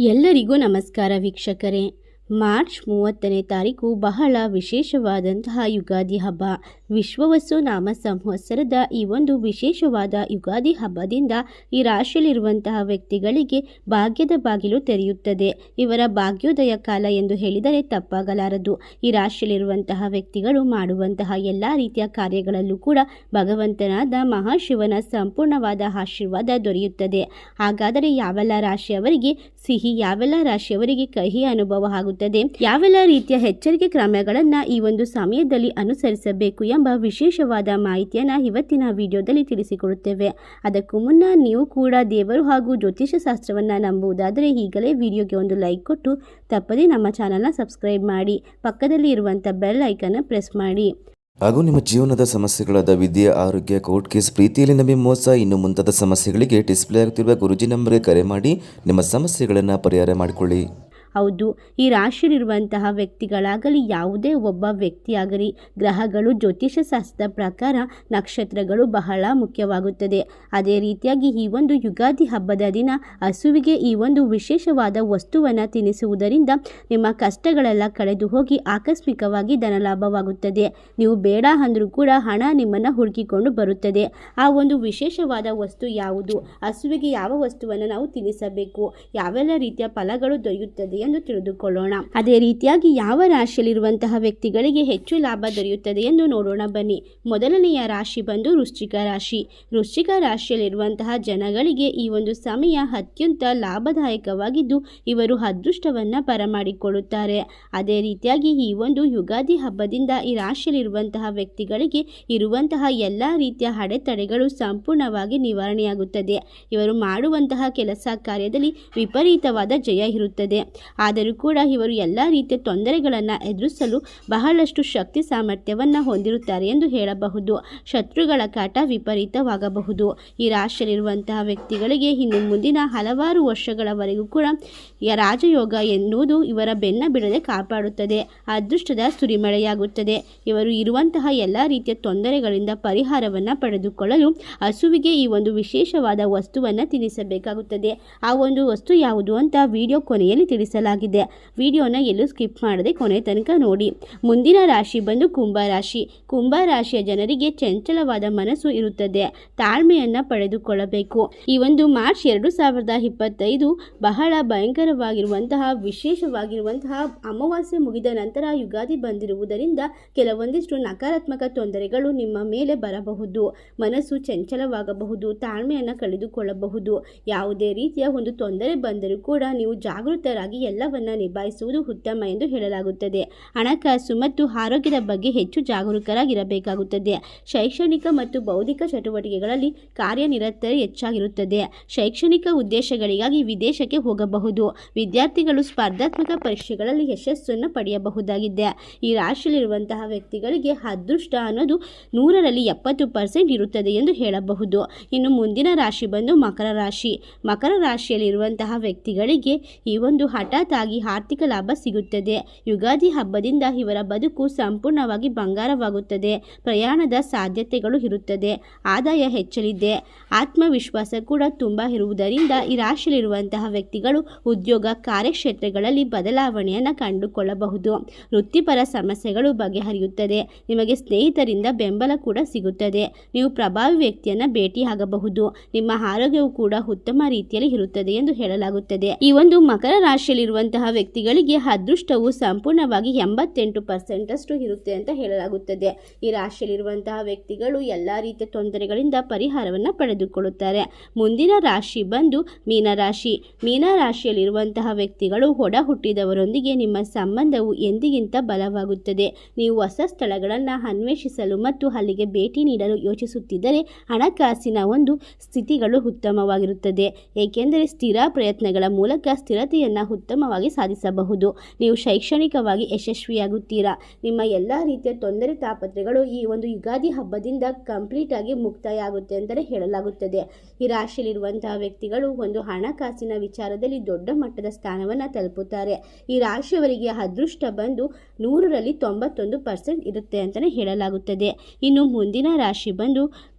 ಎಲ್ಲರಿಗೂ ನಮಸ್ಕಾರ ವೀಕ್ಷಕರೇ. ಮಾರ್ಚ್ 30ನೇ ತಾರೀಕು ಬಹಳ ವಿಶೇಷವಾದಂತಹ ಯುಗಾದಿ ಹಬ್ಬ. ವಿಶ್ವವಸು ನಾಮ ಸಂವತ್ಸರದ ಈ ಒಂದು ವಿಶೇಷವಾದ ಯುಗಾದಿ ಹಬ್ಬದಿಂದ ಈ ರಾಶಿಯಲ್ಲಿರುವಂತಹ ವ್ಯಕ್ತಿಗಳಿಗೆ ಭಾಗ್ಯದ ಬಾಗಿಲು ತೆರೆಯುತ್ತದೆ. ಇವರ ಭಾಗ್ಯೋದಯ ಕಾಲ ಎಂದು ಹೇಳಿದರೆ ತಪ್ಪಾಗಲಾರದು. ಈ ರಾಶಿಯಲ್ಲಿರುವಂತಹ ವ್ಯಕ್ತಿಗಳು ಮಾಡುವಂತಹ ಎಲ್ಲ ರೀತಿಯ ಕಾರ್ಯಗಳಲ್ಲೂ ಕೂಡ ಭಗವಂತನಾದ ಮಹಾಶಿವನ ಸಂಪೂರ್ಣವಾದ ಆಶೀರ್ವಾದ ದೊರೆಯುತ್ತದೆ. ಹಾಗಾದರೆ ಯಾವೆಲ್ಲ ರಾಶಿಯವರಿಗೆ ಸಿಹಿ, ಯಾವೆಲ್ಲ ರಾಶಿಯವರಿಗೆ ಕಹಿ ಅನುಭವ ಆಗುತ್ತದೆ, ಯಾವೆಲ್ಲ ರೀತಿಯ ಎಚ್ಚರಿಕೆ ಕ್ರಮಗಳನ್ನು ಈ ಒಂದು ಸಮಯದಲ್ಲಿ ಅನುಸರಿಸಬೇಕು ಎಂಬ ವಿಶೇಷವಾದ ಮಾಹಿತಿಯನ್ನು ಇವತ್ತಿನ ವಿಡಿಯೋದಲ್ಲಿ ತಿಳಿಸಿಕೊಡುತ್ತೇವೆ. ಅದಕ್ಕೂ ಮುನ್ನ ನೀವು ಕೂಡ ದೇವರು ಹಾಗೂ ಜ್ಯೋತಿಷ ಶಾಸ್ತ್ರವನ್ನು ನಂಬುವುದಾದರೆ ಈಗಲೇ ವಿಡಿಯೋಗೆ ಒಂದು ಲೈಕ್ ಕೊಟ್ಟು ತಪ್ಪದೇ ನಮ್ಮ ಚಾನಲ್ನ ಸಬ್ಸ್ಕ್ರೈಬ್ ಮಾಡಿ, ಪಕ್ಕದಲ್ಲಿ ಇರುವಂಥ ಬೆಲ್ ಐಕನ್ನ ಪ್ರೆಸ್ ಮಾಡಿ. ಹಾಗೂ ನಿಮ್ಮ ಜೀವನದ ಸಮಸ್ಯೆಗಳಾದ ವಿದ್ಯೆ, ಆರೋಗ್ಯ, ಕೋರ್ಟ್ ಕೇಸ್, ಪ್ರೀತಿಯಲ್ಲಿ ನಂಬಿ ಮೋಸ, ಇನ್ನು ಮುಂತಾದ ಸಮಸ್ಯೆಗಳಿಗೆ ಡಿಸ್ಪ್ಲೇ ಆಗುತ್ತಿರುವ ಗುರುಜಿ ನಂಬರ್ಗೆ ಕರೆ ಮಾಡಿ ನಿಮ್ಮ ಸಮಸ್ಯೆಗಳನ್ನು ಪರಿಹಾರ ಮಾಡಿಕೊಳ್ಳಿ. ಹೌದು, ಈ ರಾಶಿಯಲ್ಲಿರುವಂತಹ ವ್ಯಕ್ತಿಗಳಾಗಲಿ, ಯಾವುದೇ ಒಬ್ಬ ವ್ಯಕ್ತಿಯಾಗಲಿ, ಗ್ರಹಗಳು ಜ್ಯೋತಿಷ ಶಾಸ್ತ್ರದ ಪ್ರಕಾರ ನಕ್ಷತ್ರಗಳು ಬಹಳ ಮುಖ್ಯವಾಗುತ್ತದೆ. ಅದೇ ರೀತಿಯಾಗಿ ಈ ಒಂದು ಯುಗಾದಿ ಹಬ್ಬದ ದಿನ ಹಸುವಿಗೆ ಈ ಒಂದು ವಿಶೇಷವಾದ ವಸ್ತುವನ್ನು ತಿನ್ನಿಸುವುದರಿಂದ ನಿಮ್ಮ ಕಷ್ಟಗಳೆಲ್ಲ ಕಳೆದು ಹೋಗಿ ಆಕಸ್ಮಿಕವಾಗಿ ಧನಲಾಭವಾಗುತ್ತದೆ. ನೀವು ಬೇಡ ಅಂದರೂ ಕೂಡ ಹಣ ನಿಮ್ಮನ್ನು ಹುಡುಕಿಕೊಂಡು ಬರುತ್ತದೆ. ಆ ಒಂದು ವಿಶೇಷವಾದ ವಸ್ತು ಯಾವುದು, ಹಸುವಿಗೆ ಯಾವ ವಸ್ತುವನ್ನು ನಾವು ತಿನ್ನಿಸಬೇಕು, ಯಾವೆಲ್ಲ ರೀತಿಯ ಫಲಗಳು ದೊರೆಯುತ್ತದೆ ಎಂದು ತಿಳಿದುಕೊಳ್ಳೋಣ. ಅದೇ ರೀತಿಯಾಗಿ ಯಾವ ರಾಶಿಯಲ್ಲಿರುವಂತಹ ವ್ಯಕ್ತಿಗಳಿಗೆ ಹೆಚ್ಚು ಲಾಭ ದೊರೆಯುತ್ತದೆ ಎಂದು ನೋಡೋಣ ಬನ್ನಿ. ಮೊದಲನೆಯ ರಾಶಿ ಬಂದು ವೃಶ್ಚಿಕ ರಾಶಿ. ವೃಶ್ಚಿಕ ರಾಶಿಯಲ್ಲಿರುವಂತಹ ಜನಗಳಿಗೆ ಈ ಒಂದು ಸಮಯ ಅತ್ಯಂತ ಲಾಭದಾಯಕವಾಗಿದ್ದು ಇವರು ಅದೃಷ್ಟವನ್ನು ಬರಮಾಡಿಕೊಳ್ಳುತ್ತಾರೆ. ಅದೇ ರೀತಿಯಾಗಿ ಈ ಒಂದು ಯುಗಾದಿ ಹಬ್ಬದಿಂದ ಈ ರಾಶಿಯಲ್ಲಿರುವಂತಹ ವ್ಯಕ್ತಿಗಳಿಗೆ ಇರುವಂತಹ ಎಲ್ಲ ರೀತಿಯ ಅಡೆತಡೆಗಳು ಸಂಪೂರ್ಣವಾಗಿ ನಿವಾರಣೆಯಾಗುತ್ತದೆ. ಇವರು ಮಾಡುವಂತಹ ಕೆಲಸ ಕಾರ್ಯದಲ್ಲಿ ವಿಪರೀತವಾದ ಜಯ ಇರುತ್ತದೆ. ಆದರೂ ಕೂಡ ಇವರು ಎಲ್ಲ ರೀತಿಯ ತೊಂದರೆಗಳನ್ನು ಎದುರಿಸಲು ಬಹಳಷ್ಟು ಶಕ್ತಿ ಸಾಮರ್ಥ್ಯವನ್ನು ಹೊಂದಿರುತ್ತಾರೆ ಎಂದು ಹೇಳಬಹುದು. ಶತ್ರುಗಳ ಕಾಟ ವಿಪರೀತವಾಗಬಹುದು. ಈ ರಾಶಿಯಲ್ಲಿರುವಂತಹ ವ್ಯಕ್ತಿಗಳಿಗೆ ಇನ್ನು ಮುಂದಿನ ಹಲವಾರು ವರ್ಷಗಳವರೆಗೂ ಕೂಡ ರಾಜಯೋಗ ಎನ್ನುವುದು ಇವರ ಬೆನ್ನ ಬಿಡದೆ ಕಾಪಾಡುತ್ತದೆ. ಅದೃಷ್ಟದ ಸುರಿಮಳೆಯಾಗುತ್ತದೆ. ಇವರು ಇರುವಂತಹ ಎಲ್ಲ ರೀತಿಯ ತೊಂದರೆಗಳಿಂದ ಪರಿಹಾರವನ್ನು ಪಡೆದುಕೊಳ್ಳಲು ಹಸುವಿಗೆ ಈ ಒಂದು ವಿಶೇಷವಾದ ವಸ್ತುವನ್ನು ತಿನ್ನಿಸಬೇಕಾಗುತ್ತದೆ. ಆ ಒಂದು ವಸ್ತು ಯಾವುದು ಅಂತ ವಿಡಿಯೋ ಕೊನೆಯಲ್ಲಿ ತಿಳಿಸಲಾಗಿದೆ. ವಿಡಿಯೋನ ಎಲ್ಲೂ ಸ್ಕಿಪ್ ಮಾಡದೆ ಕೊನೆ ತನಕ ನೋಡಿ. ಮುಂದಿನ ರಾಶಿ ಬಂದು ಕುಂಭರಾಶಿ. ಕುಂಭರಾಶಿಯ ಜನರಿಗೆ ಚಂಚಲವಾದ ಮನಸ್ಸು ಇರುತ್ತದೆ. ತಾಳ್ಮೆಯನ್ನು ಪಡೆದುಕೊಳ್ಳಬೇಕು. ಈ ಒಂದು ಮಾರ್ಚ್ 2025 ಬಹಳ ಭಯಂಕರವಾಗಿರುವಂತಹ ವಿಶೇಷವಾಗಿರುವಂತಹ ಅಮಾವಾಸ್ಯೆ ಮುಗಿದ ನಂತರ ಯುಗಾದಿ ಬಂದಿರುವುದರಿಂದ ಕೆಲವೊಂದಿಷ್ಟು ನಕಾರಾತ್ಮಕ ತೊಂದರೆಗಳು ನಿಮ್ಮ ಮೇಲೆ ಬರಬಹುದು. ಮನಸ್ಸು ಚಂಚಲವಾಗಬಹುದು, ತಾಳ್ಮೆಯನ್ನು ಕಳೆದುಕೊಳ್ಳಬಹುದು. ಯಾವುದೇ ರೀತಿಯ ಒಂದು ತೊಂದರೆ ಬಂದರೂ ಕೂಡ ನೀವು ಜಾಗೃತರಾಗಿ ಎಲ್ಲವನ್ನ ನಿಭಾಯಿಸುವುದು ಉತ್ತಮ ಎಂದು ಹೇಳಲಾಗುತ್ತದೆ. ಹಣಕಾಸು ಮತ್ತು ಆರೋಗ್ಯದ ಬಗ್ಗೆ ಹೆಚ್ಚು ಜಾಗರೂಕರಾಗಿರಬೇಕಾಗುತ್ತದೆ. ಶೈಕ್ಷಣಿಕ ಮತ್ತು ಬೌದ್ಧಿಕ ಚಟುವಟಿಕೆಗಳಲ್ಲಿ ಕಾರ್ಯನಿರತರು ಹೆಚ್ಚಾಗಿರುತ್ತದೆ. ಶೈಕ್ಷಣಿಕ ಉದ್ದೇಶಗಳಿಗಾಗಿ ವಿದೇಶಕ್ಕೆ ಹೋಗಬಹುದು. ವಿದ್ಯಾರ್ಥಿಗಳು ಸ್ಪರ್ಧಾತ್ಮಕ ಪರೀಕ್ಷೆಗಳಲ್ಲಿ ಯಶಸ್ಸನ್ನು ಪಡೆಯಬಹುದಾಗಿದೆ. ಈ ರಾಶಿಯಲ್ಲಿರುವಂತಹ ವ್ಯಕ್ತಿಗಳಿಗೆ ಅದೃಷ್ಟ ಅನ್ನೋದು 100ರಲ್ಲಿ 70% ಇರುತ್ತದೆ ಎಂದು ಹೇಳಬಹುದು. ಇನ್ನು ಮುಂದಿನ ರಾಶಿ ಬಂದು ಮಕರ ರಾಶಿ. ಮಕರ ರಾಶಿಯಲ್ಲಿರುವಂತಹ ವ್ಯಕ್ತಿಗಳಿಗೆ ಈ ಒಂದು ಹಠಾತ್ ಆಗಿ ಆರ್ಥಿಕ ಲಾಭ ಸಿಗುತ್ತದೆ. ಯುಗಾದಿ ಹಬ್ಬದಿಂದ ಇವರ ಬದುಕು ಸಂಪೂರ್ಣವಾಗಿ ಬಂಗಾರವಾಗುತ್ತದೆ. ಪ್ರಯಾಣದ ಸಾಧ್ಯತೆಗಳು ಇರುತ್ತದೆ. ಆದಾಯ ಹೆಚ್ಚಲಿದೆ. ಆತ್ಮವಿಶ್ವಾಸ ಕೂಡ ತುಂಬಾ ಇರುವುದರಿಂದ ಈ ರಾಶಿಯಲ್ಲಿರುವಂತಹ ವ್ಯಕ್ತಿಗಳು ಉದ್ಯೋಗ ಕಾರ್ಯಕ್ಷೇತ್ರಗಳಲ್ಲಿ ಬದಲಾವಣೆಯನ್ನು ಕಂಡುಕೊಳ್ಳಬಹುದು. ವೃತ್ತಿಪರ ಸಮಸ್ಯೆಗಳು ಬಗೆಹರಿಯುತ್ತದೆ. ನಿಮಗೆ ಸ್ನೇಹಿತರಿಂದ ಬೆಂಬಲ ಕೂಡ ಸಿಗುತ್ತದೆ. ನೀವು ಪ್ರಭಾವಿ ವ್ಯಕ್ತಿಯನ್ನು ಭೇಟಿಯಾಗಬಹುದು. ನಿಮ್ಮ ಆರೋಗ್ಯವು ಕೂಡ ಉತ್ತಮ ರೀತಿಯಲ್ಲಿ ಇರುತ್ತದೆ ಎಂದು ಹೇಳಲಾಗುತ್ತದೆ. ಈ ಒಂದು ಮಕರ ರಾಶಿಯಲ್ಲಿರುವಂತಹ ವ್ಯಕ್ತಿಗಳಿಗೆ ಅದೃಷ್ಟವು ಸಂಪೂರ್ಣವಾಗಿ 88% ಇರುತ್ತೆ ಅಂತ ಹೇಳಲಾಗುತ್ತದೆ. ಈ ರಾಶಿಯಲ್ಲಿರುವಂತಹ ವ್ಯಕ್ತಿಗಳು ಎಲ್ಲ ರೀತಿಯ ತೊಂದರೆಗಳಿಂದ ಪರಿಹಾರವನ್ನು ಪಡೆದುಕೊಳ್ಳುತ್ತಾರೆ. ಮುಂದಿನ ರಾಶಿ ಬಂದು ಮೀನರಾಶಿ. ಮೀನರಾಶಿಯಲ್ಲಿರುವಂತಹ ವ್ಯಕ್ತಿಗಳು ಒಡ ಹುಟ್ಟಿದವರೊಂದಿಗೆ ನಿಮ್ಮ ಸಂಬಂಧವು ಎಂದಿಗಿಂತ ಬಲವಾಗುತ್ತದೆ. ನೀವು ಹೊಸ ಸ್ಥಳಗಳನ್ನು ಅನ್ವೇಷಿಸಲು ಮತ್ತು ಅಲ್ಲಿಗೆ ಭೇಟಿ ನೀಡಲು ಯೋಚಿಸುತ್ತಿದ್ದರೆ ಹಣಕಾಸಿನ ಒಂದು ಸ್ಥಿತಿಗಳು ಉತ್ತಮವಾಗಿರುತ್ತದೆ. ಏಕೆಂದರೆ ಸ್ಥಿರ ಪ್ರಯತ್ನಗಳ ಮೂಲಕ ಸ್ಥಿರತೆಯನ್ನು ಉತ್ತಮವಾಗಿ ಸಾಧಿಸಬಹುದು. ನೀವು ಶೈಕ್ಷಣಿಕವಾಗಿ ಯಶಸ್ವಿಯಾಗುತ್ತೀರಾ. ನಿಮ್ಮ ಎಲ್ಲ ರೀತಿಯ ತೊಂದರೆ ತಾಪತ್ರೆಗಳು ಈ ಒಂದು ಯುಗಾದಿ ಹಬ್ಬದಿಂದ ಕಂಪ್ಲೀಟ್ ಆಗಿ ಮುಕ್ತಾಯ ಆಗುತ್ತೆ ಅಂತಲೇ ಹೇಳಲಾಗುತ್ತದೆ. ಈ ರಾಶಿಯಲ್ಲಿರುವಂತಹ ವ್ಯಕ್ತಿಗಳು ಒಂದು ಹಣಕಾಸಿನ ವಿಚಾರದಲ್ಲಿ ದೊಡ್ಡ ಮಟ್ಟದ ಸ್ಥಾನವನ್ನು ತಲುಪುತ್ತಾರೆ. ಈ ರಾಶಿಯವರಿಗೆ ಅದೃಷ್ಟ ಬಂದು 100ರಲ್ಲಿ 91% ಇರುತ್ತೆ ಅಂತಲೇ ಹೇಳಲಾಗುತ್ತದೆ. ಇನ್ನು ಮುಂದಿನ ರಾಶಿ ಬಂದು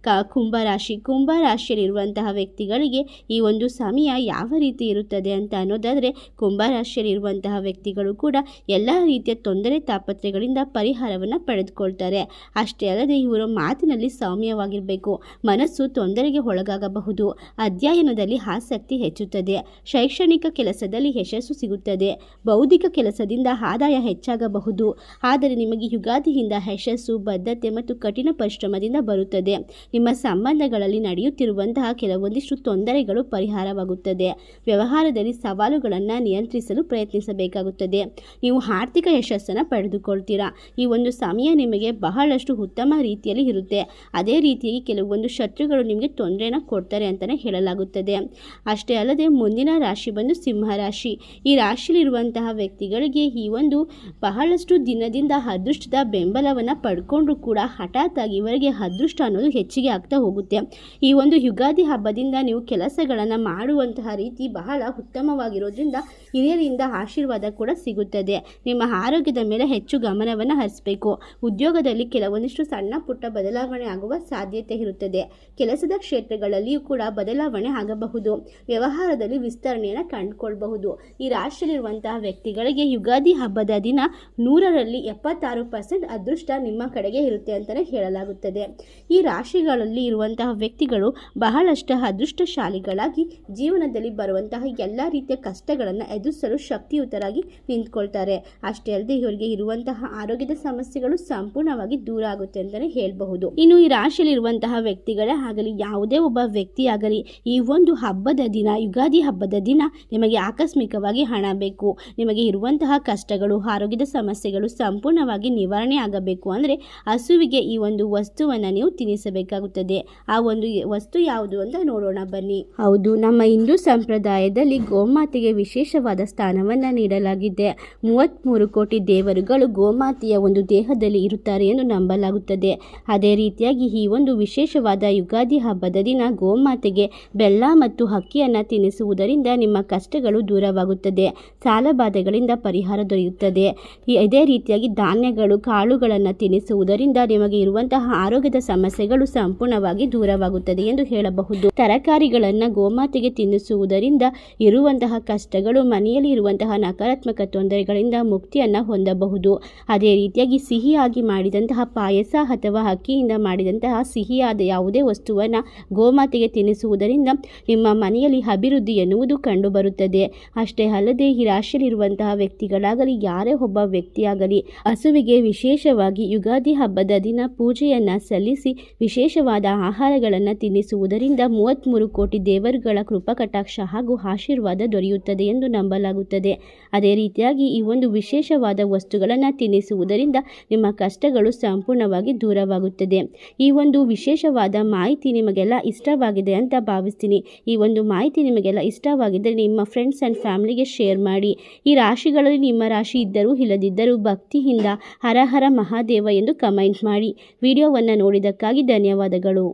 ಕುಂಭರಾಶಿ. ಕುಂಭರಾಶಿಯಲ್ಲಿರುವಂತಹ ವ್ಯಕ್ತಿಗಳಿಗೆ ಈ ಒಂದು ಸಮಯ ಯಾವ ರೀತಿ ಇರುತ್ತದೆ ಅಂತ ಅನ್ನೋದಾದರೆ, ಕುಂಭರಾಶಿಯಲ್ಲಿರುವಂತಹ ವ್ಯಕ್ತಿಗಳು ಕೂಡ ಎಲ್ಲ ರೀತಿಯ ತೊಂದರೆ ತಾಪತ್ರೆಗಳಿಂದ ಪರಿಹಾರವನ್ನು ಪಡೆದುಕೊಳ್ತಾರೆ. ಅಷ್ಟೇ ಅಲ್ಲದೆ ಇವರು ಮಾತಿನಲ್ಲಿ ಸೌಮ್ಯವಾಗಿರಬೇಕು. ಮನಸ್ಸು ತೊಂದರೆಗೆ ಒಳಗಾಗಬಹುದು. ಅಧ್ಯಯನದಲ್ಲಿ ಆಸಕ್ತಿ ಹೆಚ್ಚುತ್ತದೆ. ಶೈಕ್ಷಣಿಕ ಕೆಲಸದಲ್ಲಿ ಯಶಸ್ಸು ಸಿಗುತ್ತದೆ. ಬೌದ್ಧಿಕ ಕೆಲಸದಿಂದ ಆದಾಯ ಹೆಚ್ಚಾಗಬಹುದು. ಆದರೆ ನಿಮಗೆ ಯುಗಾದಿಯಿಂದ ಯಶಸ್ಸು, ಬದ್ಧತೆ ಮತ್ತು ಕಠಿಣ ಪರಿಶ್ರಮದಿಂದ ಬರುತ್ತದೆ. ನಿಮ್ಮ ಸಂಬಂಧಗಳಲ್ಲಿ ನಡೆಯುತ್ತಿರುವಂತಹ ಕೆಲವೊಂದಿಷ್ಟು ತೊಂದರೆಗಳು ಪರಿಹಾರವಾಗುತ್ತದೆ. ವ್ಯವಹಾರದಲ್ಲಿ ಸವಾಲುಗಳನ್ನು ನಿಯಂತ್ರಿಸಲು ಪ್ರಯತ್ನಿಸಬೇಕಾಗುತ್ತದೆ. ನೀವು ಆರ್ಥಿಕ ಯಶಸ್ಸನ್ನು ಪಡೆದುಕೊಳ್ತೀರಾ. ಈ ಒಂದು ಸಮಯ ನಿಮಗೆ ಬಹಳಷ್ಟು ಉತ್ತಮ ರೀತಿಯಲ್ಲಿ ಇರುತ್ತೆ. ಅದೇ ರೀತಿಯಾಗಿ ಕೆಲವೊಂದು ಶತ್ರುಗಳು ನಿಮಗೆ ತೊಂದರೆಯನ್ನು ಕೊಡ್ತಾರೆ ಅಂತಲೇ ಹೇಳಲಾಗುತ್ತದೆ. ಅಷ್ಟೇ ಅಲ್ಲದೆ ಮುಂದಿನ ರಾಶಿ ಬಂದು ಸಿಂಹರಾಶಿ. ಈ ರಾಶಿಯಲ್ಲಿರುವಂತಹ ವ್ಯಕ್ತಿಗಳಿಗೆ ಈ ಒಂದು ಬಹಳಷ್ಟು ದಿನದಿಂದ ಅದೃಷ್ಟದ ಬೆಂಬಲವನ್ನು ಪಡ್ಕೊಂಡ್ರೂ ಕೂಡ ಹಠಾತ್ ಆಗಿ ಇವರಿಗೆ ಅದೃಷ್ಟ ಅನ್ನೋದು ಹೆಚ್ಚಿಗೆ ಆಗ್ತಾ ಹೋಗುತ್ತೆ. ಈ ಒಂದು ಯುಗಾದಿ ಹಬ್ಬದಿಂದ ನೀವು ಕೆಲಸಗಳನ್ನು ಮಾಡುವಂತಹ ರೀತಿ ಬಹಳ ಉತ್ತಮವಾಗಿರೋದ್ರಿಂದ ಹಿರಿಯರಿಂದ ಆಶೀರ್ವಾದ ಕೂಡ ಸಿಗುತ್ತದೆ. ನಿಮ್ಮ ಆರೋಗ್ಯದ ಮೇಲೆ ಹೆಚ್ಚು ಗಮನವನ್ನು ಹರಿಸಬೇಕು. ಉದ್ಯೋಗದಲ್ಲಿ ಕೆಲವೊಂದಿಷ್ಟು ಸಣ್ಣ ಪುಟ್ಟ ಬದಲಾವಣೆ ಆಗುವ ಸಾಧ್ಯತೆ ಇರುತ್ತದೆ. ಕೆಲಸದ ಕ್ಷೇತ್ರಗಳಲ್ಲಿಯೂ ಕೂಡ ಬದಲಾವಣೆ ಆಗಬಹುದು. ವ್ಯವಹಾರದಲ್ಲಿ ವಿಸ್ತರಣೆಯನ್ನು ಕಂಡುಕೊಳ್ಬಹುದು. ಈ ರಾಶಿಯಲ್ಲಿರುವಂತಹ ವ್ಯಕ್ತಿಗಳಿಗೆ ಯುಗಾದಿ ಹಬ್ಬದ ದಿನ 100ರಲ್ಲಿ 76% ಅದೃಷ್ಟ ನಿಮ್ಮ ಕಡೆಗೆ ಇರುತ್ತೆ ಅಂತಲೇ ಹೇಳಲಾಗುತ್ತದೆ. ಈ ರಾಶಿಗಳಲ್ಲಿ ಇರುವಂತಹ ವ್ಯಕ್ತಿಗಳು ಬಹಳಷ್ಟು ಅದೃಷ್ಟಶಾಲಿಗಳಾಗಿ ಜೀವನದಲ್ಲಿ ಬರುವಂತಹ ಎಲ್ಲ ರೀತಿಯ ಕಷ್ಟಗಳನ್ನು ಎದುರಿಸಲು ಶಕ್ತಿಯುತರಾಗಿ ನಿಂತ್ಕೊಳ್ತಾರೆ. ಅಷ್ಟೇ ಅಲ್ಲದೆ ಇವರಿಗೆ ಇರುವಂತಹ ಆರೋಗ್ಯದ ಸಮಸ್ಯೆಗಳು ಸಂಪೂರ್ಣವಾಗಿ ದೂರ ಆಗುತ್ತೆ ಅಂತಲೇ ಹೇಳಬಹುದು. ಇನ್ನು ಈ ರಾಶಿಯಲ್ಲಿರುವಂತಹ ವ್ಯಕ್ತಿಗಳೇ ಆಗಲಿ, ಯಾವುದೇ ಒಬ್ಬ ವ್ಯಕ್ತಿ ಆಗಲಿ, ಈ ಒಂದು ಹಬ್ಬದ ದಿನ, ಯುಗಾದಿ ಹಬ್ಬದ ದಿನ ನಿಮಗೆ ಆಕಸ್ಮಿಕವಾಗಿ ಹಣ ಬೇಕು. ನಿಮಗೆ ಇರುವಂತಹ ಕಷ್ಟಗಳು, ಆರೋಗ್ಯದ ಸಮಸ್ಯೆಗಳು ಸಂಪೂರ್ಣವಾಗಿ ನಿವಾರಣೆ ಆಗಬೇಕು ಅಂದರೆ ಹಸುವಿಗೆ ಈ ಒಂದು ವಸ್ತುವನ್ನು ನೀವು ತಿನ್ನಿಸಬೇಕಾಗುತ್ತದೆ. ಆ ಒಂದು ವಸ್ತು ಯಾವುದು ಅಂತ ನೋಡೋಣ ಬನ್ನಿ. ಹೌದು, ನಮ್ಮ ಹಿಂದೂ ಸಂಪ್ರದಾಯದಲ್ಲಿ ಗೋಮಾತೆಗೆ ವಿಶೇಷವಾದ ಸ್ಥಾನವನ್ನು ನೀಡಲಾಗಿದೆ. 33 ಕೋಟಿ ದೇವರುಗಳು ಗೋಮಾತೆಯ ಒಂದು ದೇಹದಲ್ಲಿ ಇರುತ್ತಾರೆ ಎಂದು ನಂಬಲಾಗುತ್ತದೆ. ಅದೇ ರೀತಿಯಾಗಿ ಈ ಒಂದು ವಿಶೇಷವಾದ ಯುಗಾದಿ ಹಬ್ಬದ ದಿನ ಗೋಮಾತೆಗೆ ಬೆಲ್ಲ ಮತ್ತು ಅಕ್ಕಿಯನ್ನು ತಿನ್ನಿಸುವುದರಿಂದ ನಿಮ್ಮ ಕಷ್ಟಗಳು ದೂರವಾಗುತ್ತದೆ. ಸಾಲಬಾಧೆಗಳಿಂದ ಪರಿಹಾರ ದೊರೆಯುತ್ತದೆ. ಇದೇ ರೀತಿಯಾಗಿ ಧಾನ್ಯಗಳು, ಕಾಳುಗಳನ್ನು ತಿನ್ನಿಸುವುದರಿಂದ ನಿಮಗೆ ಇರುವಂತಹ ಆರೋಗ್ಯದ ಸಮಸ್ಯೆಗಳು ಸಂಪೂರ್ಣವಾಗಿ ದೂರವಾಗುತ್ತದೆ ಎಂದು ಹೇಳಬಹುದು. ತರಕಾರಿಗಳನ್ನು ಗೋಮಾತೆಗೆ ತಿನ್ನಿಸುವುದರಿಂದ ಇರುವಂತಹ ಕಷ್ಟಗಳು, ಮನೆಯಲ್ಲಿ ಇರುವಂತಹ ನಕಾರಾತ್ಮಕ ತೊಂದರೆಗಳಿಂದ ಮುಕ್ತಿಯನ್ನು ಹೊಂದಬಹುದು. ಅದೇ ರೀತಿಯಾಗಿ ಸಿಹಿಯಾಗಿ ಮಾಡಿದಂತಹ ಪಾಯಸ ಅಥವಾ ಅಕ್ಕಿಯಿಂದ ಮಾಡಿದಂತಹ ಸಿಹಿಯಾದ ಯಾವುದೇ ವಸ್ತುವನ್ನು ಗೋಮಾತೆಗೆ ತಿನ್ನಿಸುವುದರಿಂದ ನಿಮ್ಮ ಮನೆಯಲ್ಲಿ ಅಭಿವೃದ್ಧಿ ಎನ್ನುವುದು ಕಂಡುಬರುತ್ತದೆ. ಅಷ್ಟೇ ಅಲ್ಲದೆ ಈ ರಾಶಿಯಲ್ಲಿರುವಂತಹ ವ್ಯಕ್ತಿಗಳಾಗಲಿ, ಯಾರೇ ಒಬ್ಬ ವ್ಯಕ್ತಿಯಾಗಲಿ ಹಸುವಿಗೆ ವಿಶೇಷವಾಗಿ ಯುಗಾದಿ ಹಬ್ಬದ ದಿನ ಪೂಜೆಯನ್ನು ಸಲ್ಲಿಸಿ ವಿಶೇಷವಾದ ಆಹಾರಗಳನ್ನು ತಿನ್ನಿಸುವುದರಿಂದ 33 ಕೋಟಿ ದೇವರುಗಳ ಕೃಪಾಕಟಾಕ್ಷ ಹಾಗೂ ಆಶೀರ್ವಾದ ದೊರೆಯುತ್ತದೆ ಎಂದು ನಂಬಲಾಗುತ್ತದೆ. ಅದೇ ರೀತಿಯಾಗಿ ಈ ಒಂದು ವಿಶೇಷವಾದ ವಸ್ತುಗಳನ್ನು ತಿನ್ನಿಸುವುದರಿಂದ ನಿಮ್ಮ ಕಷ್ಟಗಳು ಸಂಪೂರ್ಣವಾಗಿ ದೂರವಾಗುತ್ತದೆ. ಈ ಒಂದು ವಿಶೇಷವಾದ ಮಾಹಿತಿ ನಿಮಗೆಲ್ಲ ಇಷ್ಟವಾಗಿದೆ ಅಂತ ಭಾವಿಸ್ತೀನಿ. ಈ ಒಂದು ಮಾಹಿತಿ ನಿಮಗೆಲ್ಲ ಇಷ್ಟವಾಗಿದ್ದರೆ ನಿಮ್ಮ ಫ್ರೆಂಡ್ಸ್ ಆ್ಯಂಡ್ ಫ್ಯಾಮಿಲಿಗೆ ಶೇರ್ ಮಾಡಿ. ಈ ರಾಶಿಗಳಲ್ಲಿ ನಿಮ್ಮ ರಾಶಿ ಇದ್ದರೂ ಇಲ್ಲದಿದ್ದರೂ ಭಕ್ತಿಯಿಂದ ಹರ ಹರ ಮಹಾದೇವ ಎಂದು ಕಮೆಂಟ್ ಮಾಡಿ. ವಿಡಿಯೋವನ್ನು ನೋಡಿದ್ದಕ್ಕಾಗಿ ಧನ್ಯವಾದಗಳು.